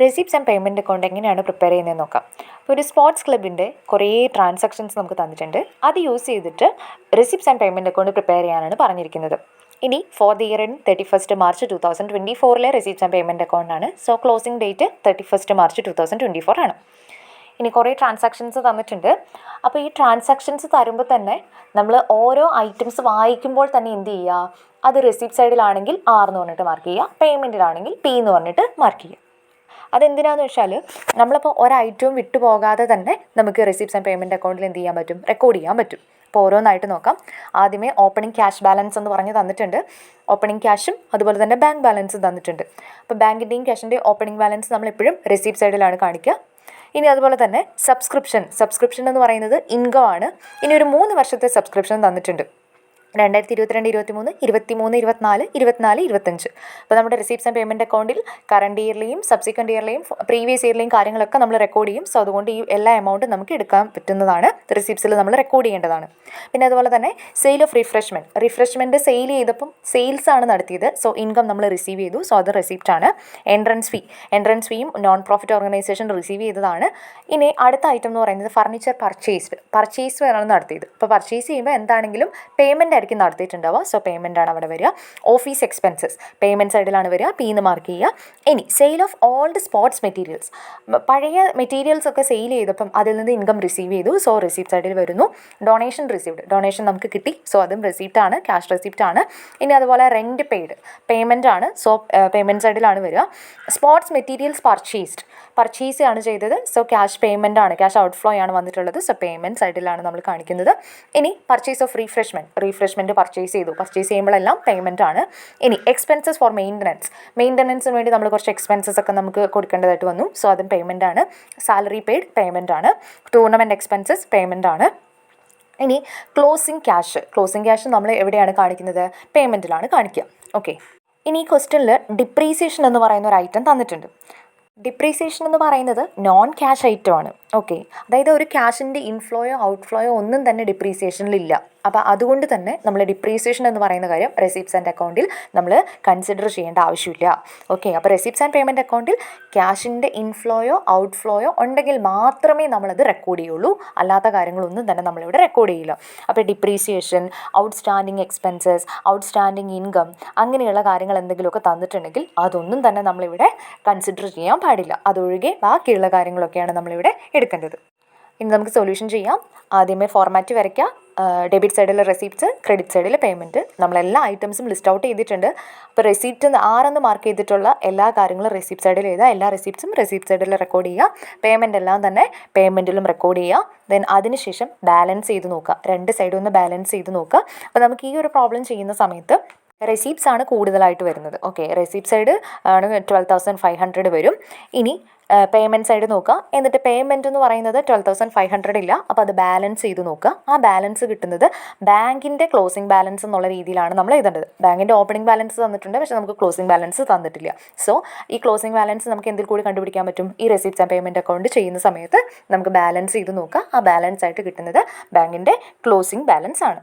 Receipts and payment account എങ്ങനെയാണ് prepare ചെയ്യുന്നതെന്ന് നോക്കാം. അപ്പോൾ ഒരു സ്പോർട്സ് ക്ലബിൻ്റെ കുറേ ട്രാൻസാക്ഷൻസ് നമുക്ക് തന്നിട്ടുണ്ട്. അത് യൂസ് ചെയ്തിട്ട് receipts and payment account prepare ചെയ്യാനാണ് പറഞ്ഞിരിക്കുന്നത്. ഇനി for the year in 31 March 2024 receipts and payment അക്കൗണ്ടാണ്. സോ ക്ലോസിംഗ് ഡേറ്റ് 31 മാർച്ച് 2024 ആണ്. ഇനി കുറേ ട്രാൻസാക്ഷൻസ് തന്നിട്ടുണ്ട്. അപ്പോൾ ഈ ട്രാൻസാക്ഷൻസ് തരുമ്പോൾ തന്നെ നമ്മൾ ഓരോ ഐറ്റംസ് വായിക്കുമ്പോൾ തന്നെ എന്ത് ചെയ്യുക, അത് റെസിപ്റ്റ് സൈഡിലാണെങ്കിൽ ആർ എന്ന് പറഞ്ഞിട്ട് മാർക്ക് ചെയ്യുക, പേയ്മെൻറ്റിലാണെങ്കിൽ പി എന്ന് പറഞ്ഞിട്ട് മാർക്ക് ചെയ്യുക. അതെന്തിനാണെന്ന് വെച്ചാൽ നമ്മളിപ്പോൾ ഒരൈറ്റവും വിട്ടുപോകാതെ തന്നെ നമുക്ക് റെസിപ്റ്റ്സ് ആൻഡ് പേയ്മെൻറ്റ് അക്കൗണ്ടിൽ എന്ത് ചെയ്യാൻ പറ്റും, റെക്കോർഡ് ചെയ്യാൻ പറ്റും. അപ്പോൾ ഓരോന്നായിട്ട് നോക്കാം. ആദ്യമേ ഓപ്പണിംഗ് ക്യാഷ് ബാലൻസ് എന്ന് പറഞ്ഞ് തന്നിട്ടുണ്ട്. ഓപ്പണിംഗ് ക്യാഷും അതുപോലെ തന്നെ ബാങ്ക് ബാലൻസും തന്നിട്ടുണ്ട്. അപ്പോൾ ബാങ്കിൻ്റെയും ക്യാഷിൻ്റെയും ഓപ്പണിംഗ് ബാലൻസ് നമ്മളെപ്പോഴും റെസിപ്റ്റ് സൈഡിലാണ് കാണിക്കുക. ഇനി അതുപോലെ തന്നെ സബ്സ്ക്രിപ്ഷൻ എന്ന് പറയുന്നത് ഇൻകം ആണ്. ഇനി ഒരു 3 വർഷത്തെ സബ്സ്ക്രിപ്ഷൻ തന്നിട്ടുണ്ട്. 2022, 23, 24, 25. അപ്പോൾ നമ്മുടെ റെസിപ്റ്റ്സ് ആൻഡ് പേയ്മെൻറ്റ് അക്കൗണ്ടിൽ കറണ്ട് ഇയർലെയും സബ്സിക്വൻറ്റ് ഇയർലെയും പ്രീവിയസ് ഇയർലെയും കാര്യങ്ങളൊക്കെ നമ്മൾ റെക്കോർഡ് ചെയ്യും. സോ അതുകൊണ്ട് ഈ എല്ലാ എമൗണ്ടും നമുക്ക് എടുക്കാൻ പറ്റുന്നതാണ്. റിസിപ്റ്റ്സിൽ നമ്മൾ റെക്കോർഡ് ചെയ്യേണ്ടതാണ്. പിന്നെ അതുപോലെ തന്നെ സെയിൽ ഓഫ് റിഫ്രഷ്മെൻറ്റ് സെയിൽ ചെയ്തപ്പം സെയിൽസ് ആണ് നടത്തിയത്. സോ ഇൻകം നമ്മൾ റിസീവ് ചെയ്തു. സോ അത് റെസിപ്റ്റ് ആണ്. എൻട്രൻസ് ഫീയും നോൺ പ്രോഫിറ്റ് ഓർഗനൈസേഷൻ റിസീവ് ചെയ്തതാണ്. ഇനി അടുത്ത ഐറ്റം എന്ന് പറയുന്നത് ഫർണിച്ചർ പർച്ചേസ് ആണ് നടത്തിയത്. അപ്പോൾ പർച്ചേസ് ചെയ്യുമ്പോൾ എന്താണെങ്കിലും പേയ്മെൻറ്റ് ആയിരിക്കും നടത്തിയിട്ടുണ്ടാവുക. സോ പേയ്മെൻ്റ് ആണ് അവിടെ വരിക. ഓഫീസ് എക്സ്പെൻസസ് പേയ്മെൻറ്റ് സൈഡിലാണ് വരിക, പി എന്ന് മാർക്ക് ചെയ്യുക. ഇനി sale of old sports materials, പഴയ മെറ്റീരിയൽസ് ഒക്കെ സെയിൽ ചെയ്തപ്പം അതിൽ നിന്ന് ഇൻകം റിസീവ് ചെയ്തു. സോ റെസിപ്റ്റ് സൈഡിൽ വരുന്നു. ഡൊണേഷൻ നമുക്ക് കിട്ടി. സോ അതും റെസിപ്റ്റ് ആണ്, ക്യാഷ് റെസിപ്റ്റ് ആണ്. ഇനി അതുപോലെ റെൻറ്റ് പേയ്മെൻ്റ് ആണ്. സോ പേയ്മെൻറ്റ് സൈഡിലാണ് വരിക. സ്പോർട്സ് മെറ്റീരിയൽസ് പർച്ചേസ് ആണ് ചെയ്തത്. സോ ക്യാഷ് പേയ്മെൻ്റ് ആണ്, ക്യാഷ് ഔട്ട്ഫ്ലോ ആണ് വന്നിട്ടുള്ളത്. സോ പേയ്മെൻറ്റ് സൈഡിലാണ് നമ്മൾ കാണിക്കുന്നത്. ഇനി പർച്ചേസ് ഓഫ് റീഫ്രഷ്മെൻറ്റ് പർച്ചേസ് ചെയ്യുമ്പോഴെല്ലാം പേയ്മെൻ്റ് ആണ്. ഇനി എക്സ്പെൻസസ് ഫോർ മെയിൻ്റനൻസിന് വേണ്ടി നമ്മൾ കുറച്ച് എക്സ്പെൻസസ് ഒക്കെ നമുക്ക് കൊടുക്കേണ്ടതായിട്ട് വന്നു. സോ അതും പേയ്മെൻ്റ് ആണ്. സാലറി പെയ്ഡ് പേയ്മെൻ്റ് ആണ്. ടൂർണമെൻറ്റ് എക്സ്പെൻസസ് പേയ്മെൻ്റ് ആണ്. ഇനി ക്ലോസിംഗ് ക്യാഷ് നമ്മൾ എവിടെയാണ് കാണിക്കുന്നത്, പേയ്മെൻറ്റിലാണ് കാണിക്കുക. ഓക്കെ. ഇനി ഈ ക്വസ്റ്റ്യനിൽ ഡിപ്രീസിയേഷൻ എന്ന് പറയുന്ന ഒരു ഐറ്റം തന്നിട്ടുണ്ട്. ഡിപ്രീസിയേഷൻ എന്ന് പറയുന്നത് നോൺ ക്യാഷ് ഐറ്റം ആണ്. ഓക്കെ. അതായത് ഒരു ക്യാഷിൻ്റെ ഇൻഫ്ലോയോ ഔട്ട്ഫ്ലോയോ ഒന്നും തന്നെ ഡിപ്രീസിയേഷനിലില്ല. അപ്പോൾ അതുകൊണ്ട് തന്നെ നമ്മൾ ഡിപ്രീസിയേഷൻ എന്ന് പറയുന്ന കാര്യം റെസിപ്റ്റ്സ് ആൻഡ് അക്കൗണ്ടിൽ നമ്മൾ കൺസിഡർ ചെയ്യേണ്ട ആവശ്യമില്ല. ഓക്കെ. അപ്പോൾ റെസിപ്റ്റ്സ് ആൻഡ് പേയ്മെൻറ്റ് അക്കൗണ്ടിൽ ക്യാഷിൻ്റെ ഇൻഫ്ലോയോ ഔട്ട്ഫ്ലോയോ ഉണ്ടെങ്കിൽ മാത്രമേ നമ്മളത് റെക്കോർഡ് ചെയ്യുള്ളൂ. അല്ലാത്ത കാര്യങ്ങളൊന്നും തന്നെ നമ്മളിവിടെ റെക്കോർഡ് ചെയ്യില്ല. അപ്പോൾ depreciation, outstanding expenses, outstanding income അങ്ങനെയുള്ള കാര്യങ്ങൾ എന്തെങ്കിലുമൊക്കെ തന്നിട്ടുണ്ടെങ്കിൽ അതൊന്നും തന്നെ നമ്മളിവിടെ കൺസിഡർ ചെയ്യാൻ പാടില്ല. അതൊഴികെ ബാക്കിയുള്ള കാര്യങ്ങളൊക്കെയാണ് നമ്മളിവിടെ എടുക്കേണ്ടത്. ഇനി നമുക്ക് സൊല്യൂഷൻ ചെയ്യാം. ആദ്യമേ ഫോർമാറ്റ് വരയ്ക്കുക. ഡെബിറ്റ് സൈഡിൽ റെസിപ്റ്റ്സ്, ക്രെഡിറ്റ് സൈഡിൽ പേയ്മെൻറ്റ്. നമ്മളെല്ലാ ഐറ്റംസും ലിസ്റ്റ് ഔട്ട് ചെയ്തിട്ടുണ്ട്. അപ്പോൾ റെസിപ്റ്റ് ആരെന്ന് മാർക്ക് ചെയ്തിട്ടുള്ള എല്ലാ കാര്യങ്ങളും റെസിപ്റ്റ് സൈഡിൽ എഴുതുക. എല്ലാ റെസിപ്റ്റ്സും റെസിപ്റ്റ് സൈഡിൽ റെക്കോർഡ് ചെയ്യുക. പേയ്മെൻ്റ് എല്ലാം തന്നെ പേയ്മെൻറ്റിലും റെക്കോർഡ് ചെയ്യുക. ദെൻ അതിനുശേഷം ബാലൻസ് ചെയ്ത് നോക്കുക. രണ്ട് സൈഡും ഒന്ന് ബാലൻസ് ചെയ്ത് നോക്കുക. അപ്പോൾ നമുക്ക് ഈ ഒരു പ്രോബ്ലം ചെയ്യുന്ന സമയത്ത് റെസിപ്റ്റ്സ് ആണ് കൂടുതലായിട്ട് വരുന്നത്. ഓക്കെ. റെസിപ്റ്റ് സൈഡ് ആണ് 12,500 വരും. ഇനി പേയ്മെൻറ്റ് സൈഡ് നോക്കുക. എന്നിട്ട് പേയ്മെൻറ്റ് എന്ന് പറയുന്നത് 12,500 ഇല്ല. അപ്പോൾ അത് ബാലൻസ് ചെയ്ത് നോക്കുക. ആ ബാലൻസ് കിട്ടുന്നത് ബാങ്കിൻ്റെ ക്ലോസിംഗ് ബാലൻസ് എന്നുള്ള രീതിയിലാണ് നമ്മൾ എഴുതേണ്ടത്. ബാങ്കിൻ്റെ ഓപ്പണിംഗ് ബാലൻസ് തന്നിട്ടുണ്ട്, പക്ഷേ നമുക്ക് ക്ലോസിംഗ് ബാലൻസ് തന്നിട്ടില്ല. സോ ഈ ക്ലോസിംഗ് ബാലൻസ് നമുക്ക് എന്തിൽ കൂടി കണ്ടുപിടിക്കാൻ പറ്റും, ഈ റെസിപ്റ്റ്സ് ആൻഡ് പേയ്മെൻറ്റ് അക്കൗണ്ട് ചെയ്യുന്ന സമയത്ത് നമുക്ക് ബാലൻസ് ചെയ്ത് നോക്കുക. ആ ബാലൻസ് ആയിട്ട് കിട്ടുന്നത് ബാങ്കിൻ്റെ ക്ലോസിംഗ് ബാലൻസ് ആണ്.